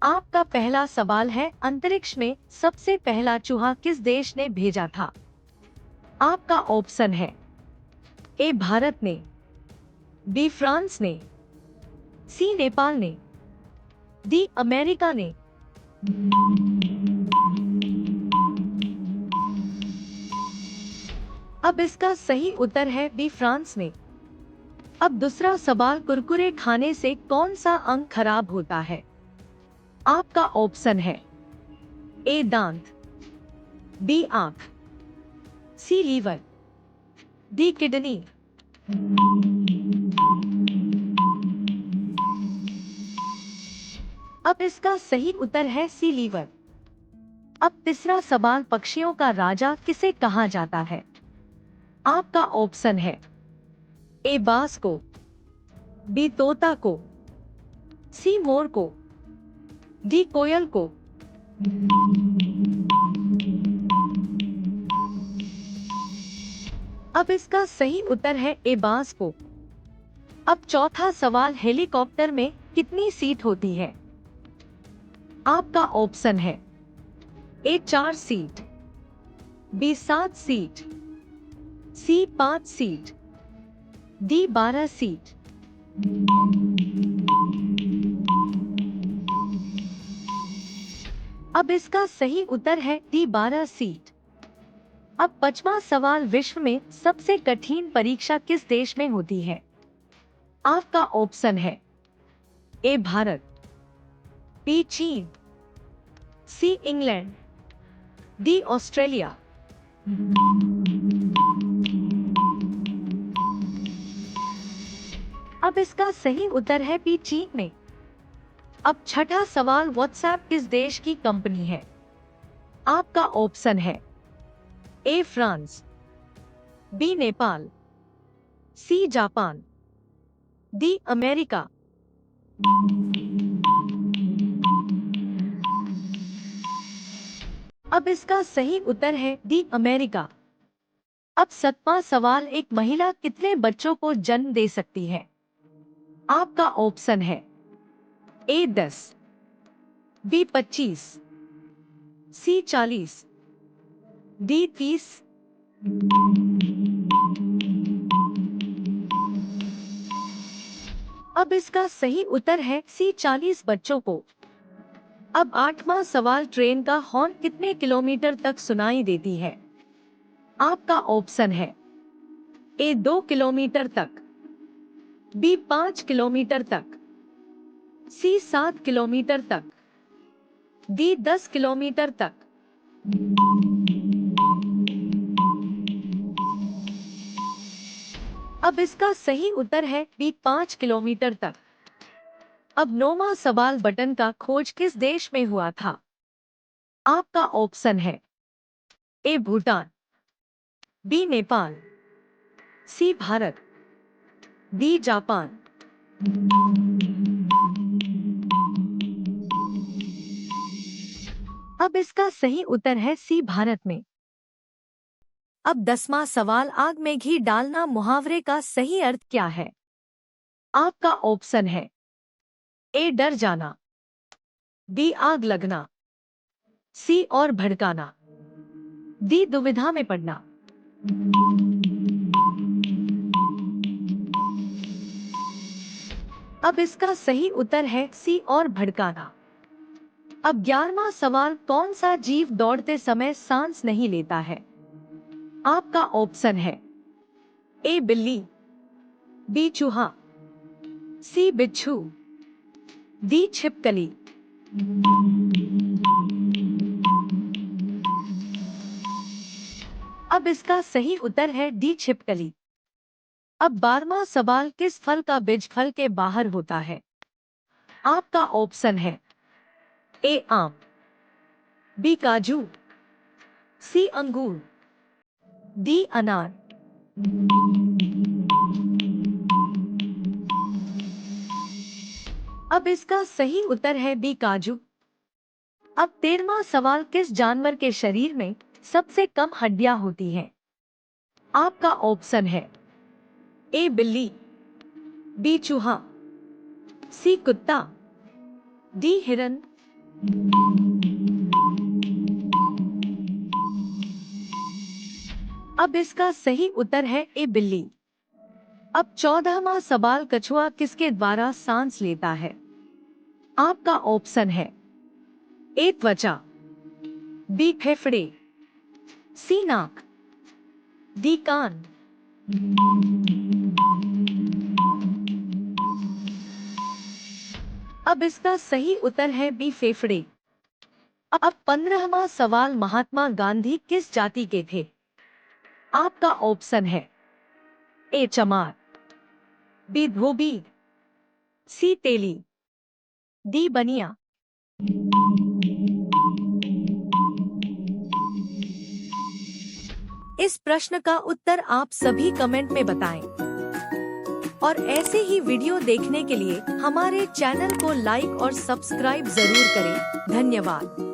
आपका पहला सवाल है, अंतरिक्ष में सबसे पहला चूहा किस देश ने भेजा था? आपका ऑप्शन है ए भारत ने, बी फ्रांस ने, सी नेपाल ने, डी अमेरिका ने। अब इसका सही उत्तर है बी फ्रांस ने। अब दूसरा सवाल, कुरकुरे खाने से कौन सा अंग खराब होता है? आपका ऑप्शन है ए दांत, बी आंख, सी लीवर, डी किडनी। अब इसका सही उत्तर है सी लीवर। अब तीसरा सवाल, पक्षियों का राजा किसे कहा जाता है? आपका ऑप्शन है ए बाज को, बी तोता को, सी मोर को, डी कोयल को। अब इसका सही उत्तर है ए बाज को। अब चौथा सवाल, हेलीकॉप्टर में कितनी सीट होती है? आपका ऑप्शन है ए 4 सीट, बी 7 सीट, सी 5 सीट, डी 12 सीट। अब इसका सही उत्तर है डी 12 सीट। अब पांचवा सवाल, विश्व में सबसे कठिन परीक्षा किस देश में होती है? आपका ऑप्शन है ए भारत, बी चीन, सी इंग्लैंड, डी ऑस्ट्रेलिया। अब इसका सही उत्तर है बी चीन में। अब छठा सवाल, व्हाट्सएप किस देश की कंपनी है? आपका ऑप्शन है A France, B Nepal, C Japan, D America. अब इसका सही उत्तर है डी अमेरिका। अब सातवां सवाल, एक महिला कितने बच्चों को जन्म दे सकती है? आपका ऑप्शन है ए 10, बी 25, सी 40, डी 30। अब इसका सही उत्तर है सी 40 बच्चों को। अब आठवां सवाल, ट्रेन का हॉर्न कितने किलोमीटर तक सुनाई देती है? आपका ऑप्शन है ए 2 किलोमीटर तक, बी 5 किलोमीटर तक, सी 7 किलोमीटर तक, डी 10 किलोमीटर तक। अब इसका सही उत्तर है बी 5 किलोमीटर तक। अब नौवां सवाल, बटन का खोज किस देश में हुआ था? आपका ऑप्शन है ए भूटान, बी नेपाल, सी भारत, डी जापान। अब इसका सही उत्तर है सी भारत में। अब 10वां सवाल, आग में घी डालना मुहावरे का सही अर्थ क्या है? आपका ऑप्शन है ए डर जाना, बी आग लगना, सी और भड़काना, डी दुविधा में पड़ना। अब इसका सही उत्तर है सी और भड़काना। अब 11वां सवाल, कौन सा जीव दौड़ते समय सांस नहीं लेता है? आपका ऑप्शन है ए बिल्ली, बी चूहा, सी बिच्छू, डी छिपकली। अब इसका सही उत्तर है डी छिपकली। अब 12वां सवाल, किस फल का बीज फल के बाहर होता है? आपका ऑप्शन है ए आम, बी काजू, सी अंगूर, डी अनार। अब इसका सही उत्तर है बी काजू। अब 13वां सवाल, किस जानवर के शरीर में सबसे कम हड्डियां होती हैं? आपका ऑप्शन है ए बिल्ली, बी चूहा, सी कुत्ता, डी हिरन, अब इसका सही उत्तर है ए बिल्ली। अब 14वां सवाल, कछुआ किसके द्वारा सांस लेता है? आपका ऑप्शन है ए त्वचा, बी फेफड़े, सी नाक, डी कान। अब इसका सही उत्तर है बी फेफड़े। अब 15वां सवाल, महात्मा गांधी किस जाति के थे? आपका ऑप्शन है ए चमार, बी धोबी, सी तेली, डी बनिया। इस प्रश्न का उत्तर आप सभी कमेंट में बताएं। और ऐसे ही वीडियो देखने के लिए हमारे चैनल को लाइक और सब्सक्राइब जरूर करें। धन्यवाद।